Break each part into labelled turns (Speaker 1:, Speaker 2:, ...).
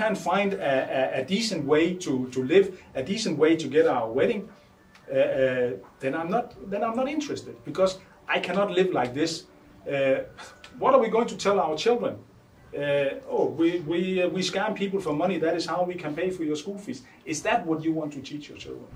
Speaker 1: can't find a decent way to live, a decent way to get our wedding, then I'm not interested, because I cannot live like this. What are we going to tell our children? Oh, we scam people for money. That is how we can pay for your school fees. Is that what you want to teach your children?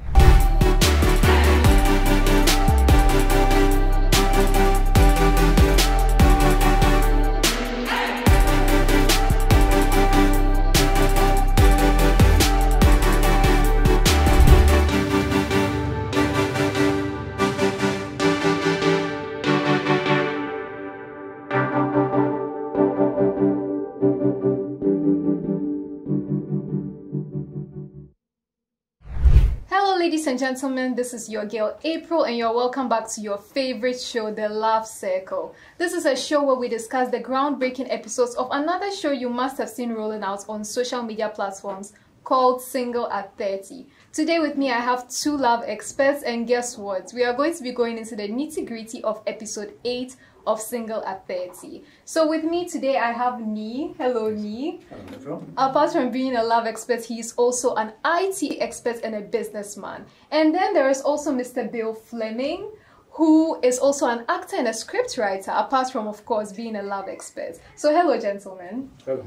Speaker 2: Ladies and gentlemen, this is your girl April, and you're welcome back to your favorite show, The Love Circle. This is a show where we discuss the groundbreaking episodes of another show you must have seen rolling out on social media platforms called Single at 30. Today with me I have two love experts, and guess what? We are going to be going into the nitty-gritty of episode 8 of Single at 30. So with me today I have Nee. Hello Nee.
Speaker 1: Hello.
Speaker 2: Apart from being a love expert, he is also an IT expert and a businessman. And then there is also Mr. Bill Fleming, who is also an actor and a scriptwriter, apart from, of course, being a love expert. So hello, gentlemen.
Speaker 1: Hello.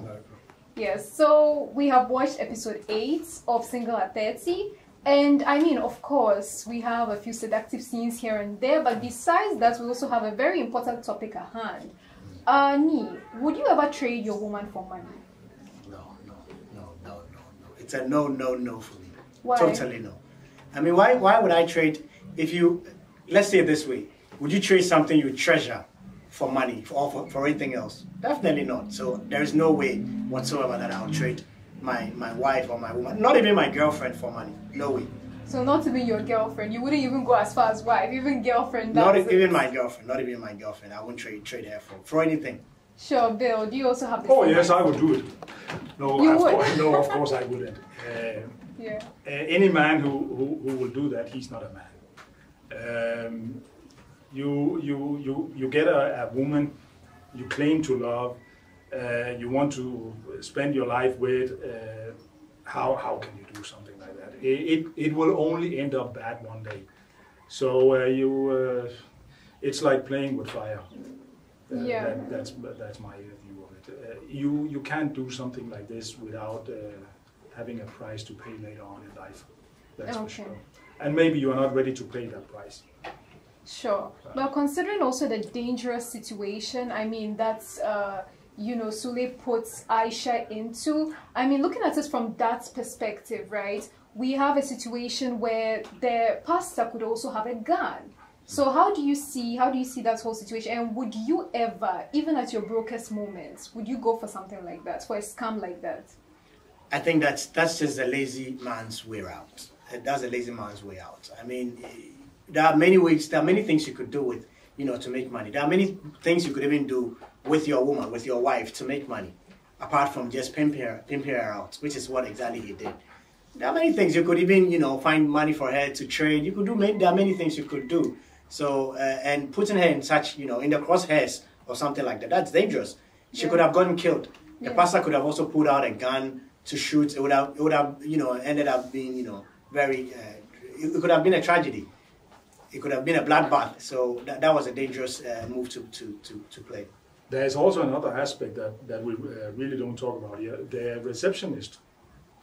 Speaker 2: Yes, so we have watched episode 8 of Single at 30. And I mean, of course, we have a few seductive scenes here and there, but besides that, we also have a very important topic at hand. Nee, would you ever trade your woman for money?
Speaker 3: No. It's a no for me.
Speaker 2: Why?
Speaker 3: Totally no. I mean, why would I trade, if you, let's say it this way, would you trade something you treasure for money or for anything else? Definitely not. So there is no way whatsoever that I'll trade my wife or my woman, not even my girlfriend, for money. No way.
Speaker 2: So not even your girlfriend, you wouldn't even go as far as wife, even girlfriend.
Speaker 3: Not even my girlfriend. I wouldn't trade her for anything.
Speaker 2: Sure, Bill. Do you also have this?
Speaker 1: Oh yes, I would do it. No,
Speaker 2: you
Speaker 1: of
Speaker 2: would?
Speaker 1: course, no, of course I wouldn't.
Speaker 2: Yeah.
Speaker 1: Any man who will do that, he's not a man. You get a woman you claim to love, you want to spend your life with. How can you do something like that? It will only end up bad one day. So it's like playing with fire. That's my view of it. You can't do something like this without having a price to pay later on in life. That's for sure. And maybe you are not ready to pay that price.
Speaker 2: Sure. Well, considering also the dangerous situation, I mean, that's Sule puts Aisha into. I mean, looking at it from that perspective, right? We have a situation where the pastor could also have a gun. So how do you see that whole situation? And would you ever, even at your brokest moments, would you go for something like that, for a scam like that?
Speaker 3: I think that's just a lazy man's way out. That's a lazy man's way out. I mean, there are many ways, there are many things you could do with, to make money. There are many things you could even do with your woman, with your wife, to make money, apart from just pimping her out, which is what exactly he did. There are many things you could even, find money for her to trade. You could do. There are many things you could do. So, and putting her in such, in the crosshairs or something like that, that's dangerous. She could have gotten killed. The pastor could have also pulled out a gun to shoot. It would have, ended up being, very. It could have been a tragedy. It could have been a bloodbath. So that was a dangerous move to play.
Speaker 1: There's also another aspect that we really don't talk about here. The receptionist,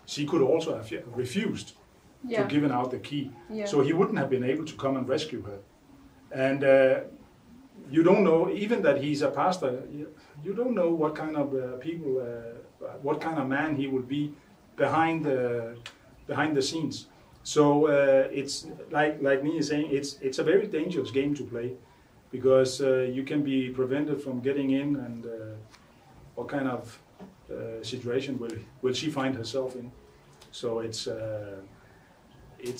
Speaker 1: she could also have refused to give out the key. Yeah. So he wouldn't have been able to come and rescue her. And you don't know, even that he's a pastor, you don't know what kind of people, what kind of man he will be behind the scenes. So it's like Nee is saying, it's a very dangerous game to play, because you can be prevented from getting in, and what kind of situation will she find herself in? So it's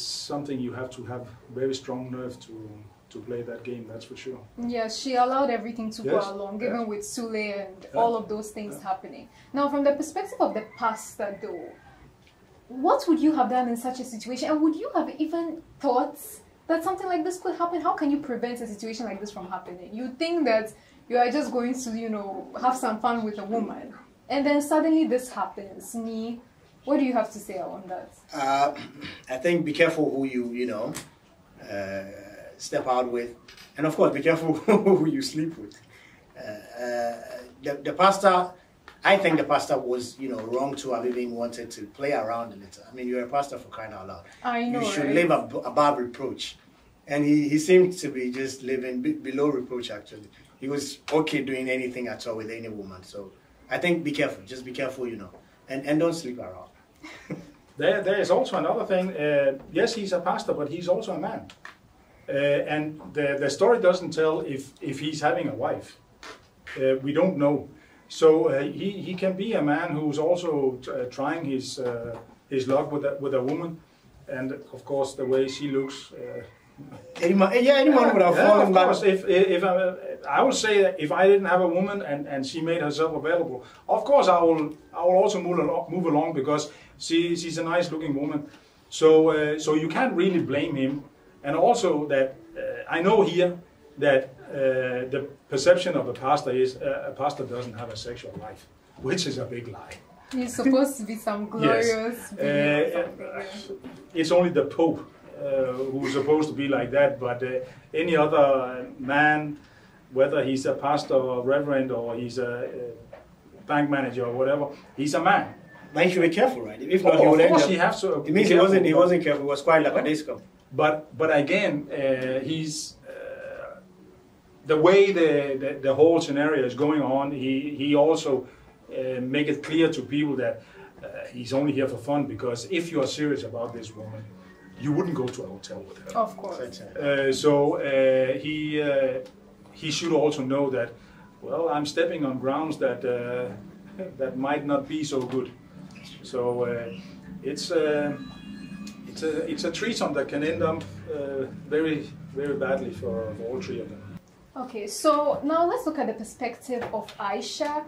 Speaker 1: something you have to have very strong nerve to play that game, that's for sure.
Speaker 2: Yes, she allowed everything to go along, even with Sule and all of those things happening. Now, from the perspective of the pastor, though, what would you have done in such a situation? And would you have even thought that something like this could happen? How can you prevent a situation like this from happening? You think that you are just going to, have some fun with a woman, and then suddenly this happens. What do you have to say on that?
Speaker 3: I think be careful who you step out with, and of course be careful who you sleep with. The pastor, I think the pastor was wrong to have even wanted to play around a little. I mean, you're a pastor, for crying out loud.
Speaker 2: I know.
Speaker 3: You should
Speaker 2: right?
Speaker 3: live above reproach, and he seemed to be just living below reproach. Actually, he was okay doing anything at all with any woman. So I think be careful, just be careful, and don't sleep around.
Speaker 1: There is also another thing. Yes, he's a pastor, but he's also a man. And the story doesn't tell if he's having a wife. We don't know. So he can be a man who's also trying his luck with a woman. And of course, the way she looks.
Speaker 3: Anyone would have fallen back.
Speaker 1: Of course, I would say that if I didn't have a woman and she made herself available, of course I will also move along because she's a nice looking woman. So you can't really blame him. And also that I know here that the perception of a pastor is a pastor doesn't have a sexual life, which is a big lie.
Speaker 2: He's supposed to be some glorious.
Speaker 1: Yes. It's only the Pope who's supposed to be like that, but any other man, whether he's a pastor or reverend or he's a bank manager or whatever, he's a man.
Speaker 3: But he should be careful, right? If not, he would end up.
Speaker 1: He has to.
Speaker 3: It means he wasn't careful. He was quite like a disco.
Speaker 1: But again, he's the way the whole scenario is going on. He also make it clear to people that he's only here for fun, because if you are serious about this woman, you wouldn't go to a hotel with her.
Speaker 2: Of course.
Speaker 1: He should also know that, well, I'm stepping on grounds that that might not be so good. So it's a threesome that can end up very, very badly for all three of them.
Speaker 2: Okay, so now let's look at the perspective of Aisha,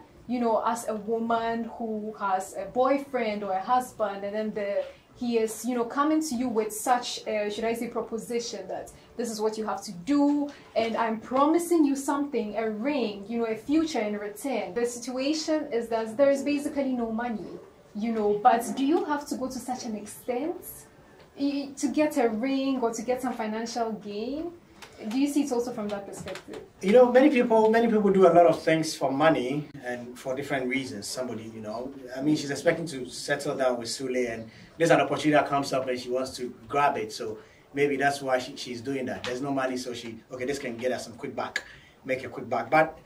Speaker 2: as a woman who has a boyfriend or a husband, and then he is, coming to you with such, should I say, proposition that this is what you have to do, and I'm promising you something, a ring, a future in return. The situation is that there is basically no money, but do you have to go to such an extent to get a ring or to get some financial gain? Do you see it also from that perspective? Many
Speaker 3: people do a lot of things for money and for different reasons. Somebody, I mean, she's expecting to settle down with Sule, and there's an opportunity that comes up and she wants to grab it. So maybe that's why she's doing that. There's no money, so this can get her some quick buck, make a quick buck. But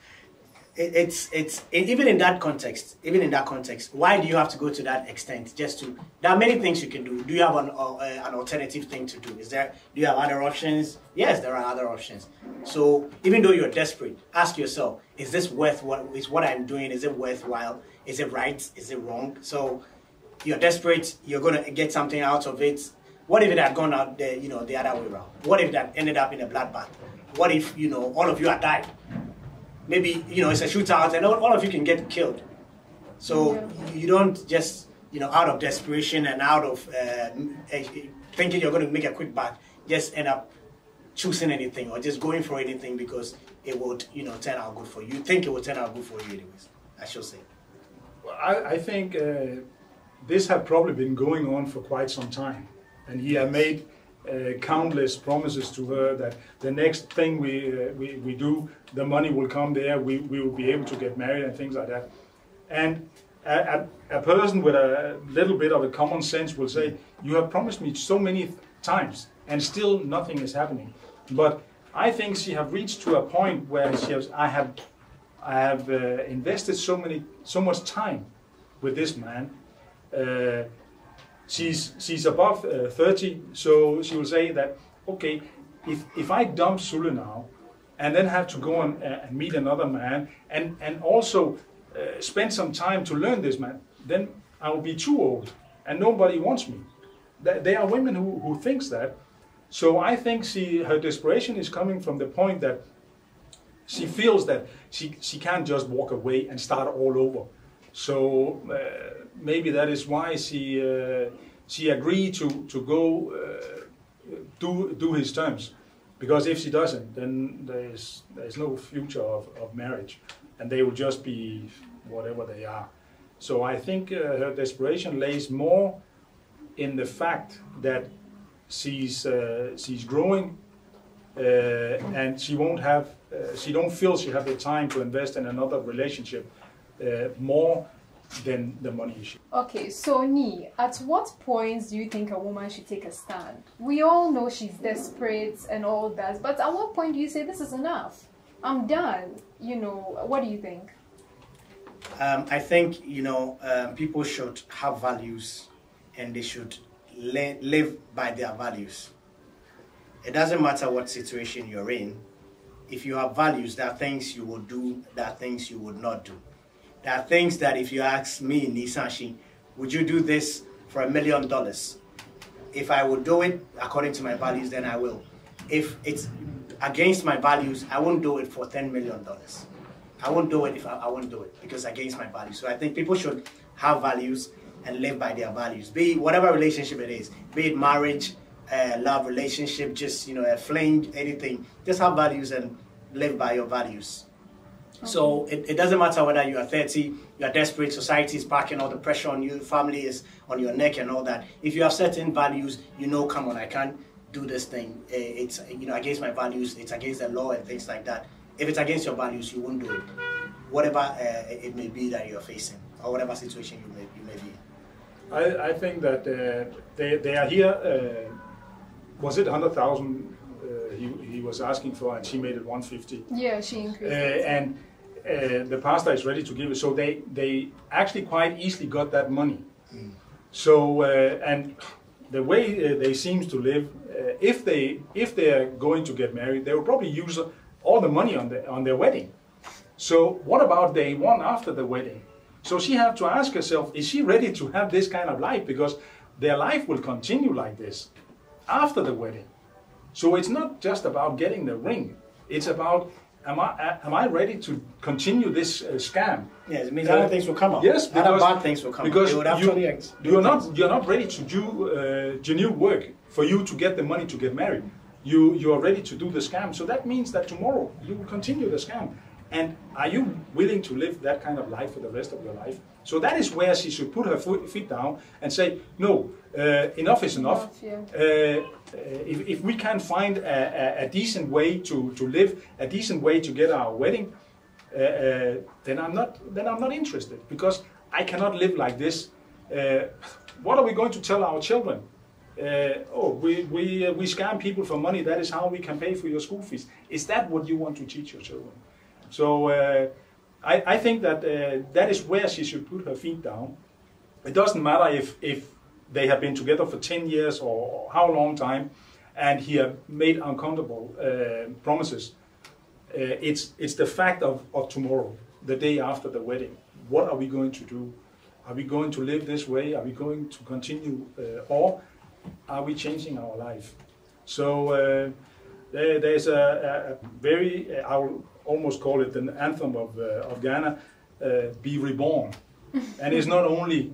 Speaker 3: even in that context, why do you have to go to that extent? There are many things you can do. Do you have an alternative thing to do? Do you have other options? Yes, there are other options. So even though you're desperate, ask yourself, is this what I'm doing? Is it worthwhile? Is it right? Is it wrong? So you're desperate, you're going to get something out of it. What if it had gone out there, the other way around? What if that ended up in a bloodbath? What if, all of you had died? Maybe, it's a shootout and all of you can get killed. So you don't just, out of desperation and out of thinking you're going to make a quick buck, just end up choosing anything or just going for anything because it would, turn out good for you. You think it will turn out good for you anyways, I should say.
Speaker 1: Well, I think this had probably been going on for quite some time. And he had made countless promises to her that the next thing we do, the money will come there, we will be able to get married and things like that. And a person with a little bit of a common sense will say, you have promised me so many times and still nothing is happening. But I think she have reached to a point where I have invested so much time with this man. She's above 30, so she will say that, okay, if I dump Sule now and then have to go and meet another man and also spend some time to learn this man, then I will be too old and nobody wants me. There are women who thinks that. So I think her desperation is coming from the point that she feels that she can't just walk away and start all over. So maybe that is why she agreed to go do his terms, because if she doesn't, then there's no future of marriage, and they will just be whatever they are. So I think her desperation lays more in the fact that she's growing and she won't have, she don't feel she have the time to invest in another relationship more than the money issue.
Speaker 2: Okay, so Ni, at what point do you think a woman should take a stand? We all know she's desperate and all that, but at what point do you say this is enough? I'm done. You know, what do you think?
Speaker 3: I think, you know, people should have values and they should live by their values. It doesn't matter what situation you're in. If you have values, there are things you will do, there are things you would not do. There are things that if you ask me, Nisanshi, would you do this for $1 million? If I would do it according to my values, then I will. If it's against my values, I won't do it for $10 million. I won't do it if I won't do it because it's against my values. So I think people should have values and live by their values. Be it whatever relationship it is, be it marriage, love relationship, just, you know, a fling, anything. Just have values and live by your values. Okay. So it doesn't matter whether you are 30, you are desperate, society is packing all the pressure on you, family is on your neck and all that. If you have certain values, you know, come on, I can't do this thing. It's, you know, against my values, it's against the law and things like that. If it's against your values, you won't do it. Whatever it may be that you're facing or whatever situation you may be in.
Speaker 1: I think that they are here. Was it 100,000 he was asking for, and she made it 150?
Speaker 2: Yeah, she increased.
Speaker 1: And the pastor is ready to give it. So they actually quite easily got that money. Mm. So and the way they seem to live, if they are going to get married, they will probably use all the money on their wedding. So what about day one after the wedding? So she had to ask herself, is she ready to have this kind of life? Because their life will continue like this after the wedding. So it's not just about getting the ring. It's about, am I ready to continue this scam?
Speaker 3: Yes, it means other things will come up.
Speaker 1: Yes, because
Speaker 3: other bad things will come up.
Speaker 1: Because
Speaker 3: you're
Speaker 1: not ready to do genuine work for you to get the money to get married. You are ready to do the scam. So that means that tomorrow you will continue the scam. And are you willing to live that kind of life for the rest of your life? So that is where she should put her feet down and say, no, enough is enough. If we can't find a decent way to live, a decent way to get our wedding, then I'm not interested, because I cannot live like this. What are we going to tell our children? We scam people for money. That is how we can pay for your school fees. Is that what you want to teach your children? So I think that that is where she should put her feet down. It doesn't matter if they have been together for 10 years or how long time, and he have made uncountable promises. It's the fact of tomorrow, the day after the wedding. What are we going to do? Are we going to live this way? Are we going to continue, or are we changing our life? So there's a very, I will almost call it an anthem of Ghana, be reborn. And it's not only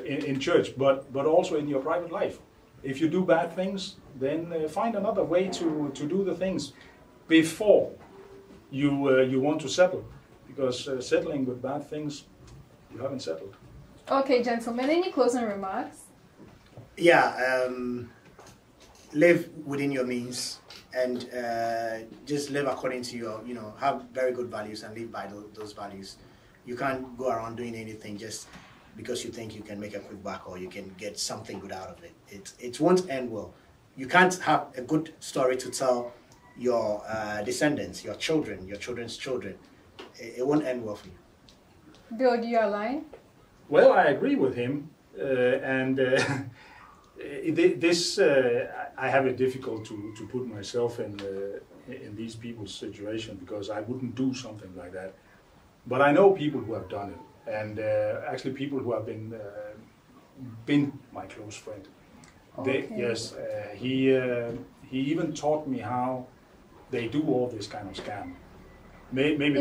Speaker 1: in church, but also in your private life. If you do bad things, then find another way to do the things before you want to settle. Because settling with bad things, you haven't settled.
Speaker 2: Okay, gentlemen, any closing remarks?
Speaker 3: Yeah, live within your means, and just live according to your, have very good values and live by those values. You can't go around doing anything just because you think you can make a quick buck or you can get something good out of it. It won't end well. You can't have a good story to tell your descendants, your children, your children's children. It won't end well for you.
Speaker 2: Bill, do you align?
Speaker 1: Well, I agree with him, I have it difficult to put myself in these people's situation, because I wouldn't do something like that. But I know people who have done it, and actually people who have been my close friend. Okay. Yes, he even taught me how they do all this kind of scam. Maybe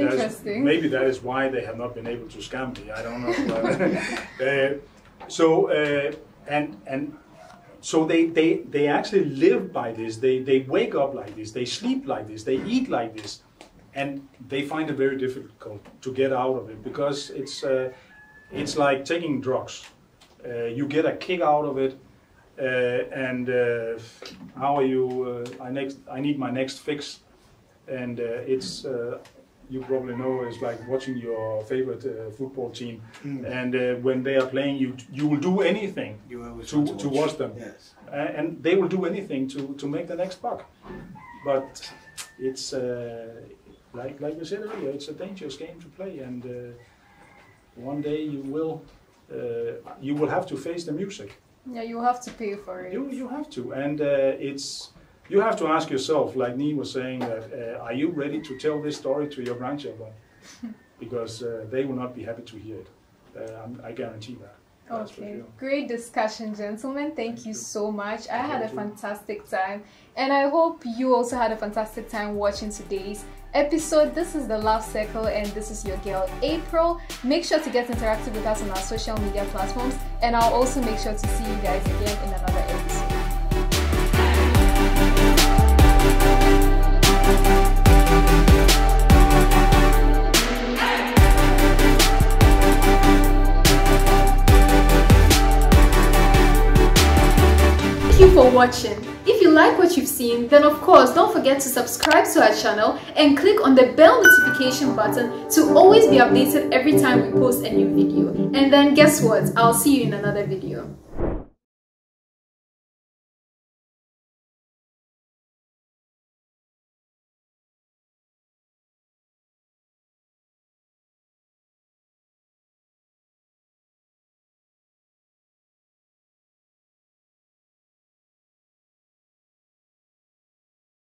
Speaker 1: that is why they have not been able to scam me. I don't know. So they actually live by this. They wake up like this. They sleep like this. They eat like this, and they find it very difficult to get out of it, because it's like taking drugs. You get a kick out of it, and how are you? I need my next fix, and it's you probably know it's like watching your favorite football team, and when they are playing, you will do anything to watch them, yes. And they will do anything to make the next buck, but it's like we said earlier, it's a dangerous game to play, and one day you will have to face the music. Yeah, you have to pay for it. You have to, and you have to ask yourself, like Nee was saying, that are you ready to tell this story to your grandchildren? Because they will not be happy to hear it. I guarantee that. Okay, sure. Great discussion, gentlemen. Thank you so much. I had a fantastic time, and I hope you also had a fantastic time watching today's episode. This is the Love Circle, and this is your girl April. Make sure to get interactive with us on our social media platforms, and I'll also make sure to see you guys again in another episode. Thank you for watching. If you like what you've seen, then of course don't forget to subscribe to our channel and click on the bell notification button to always be updated every time we post a new video. And then guess what? I'll see you in another video.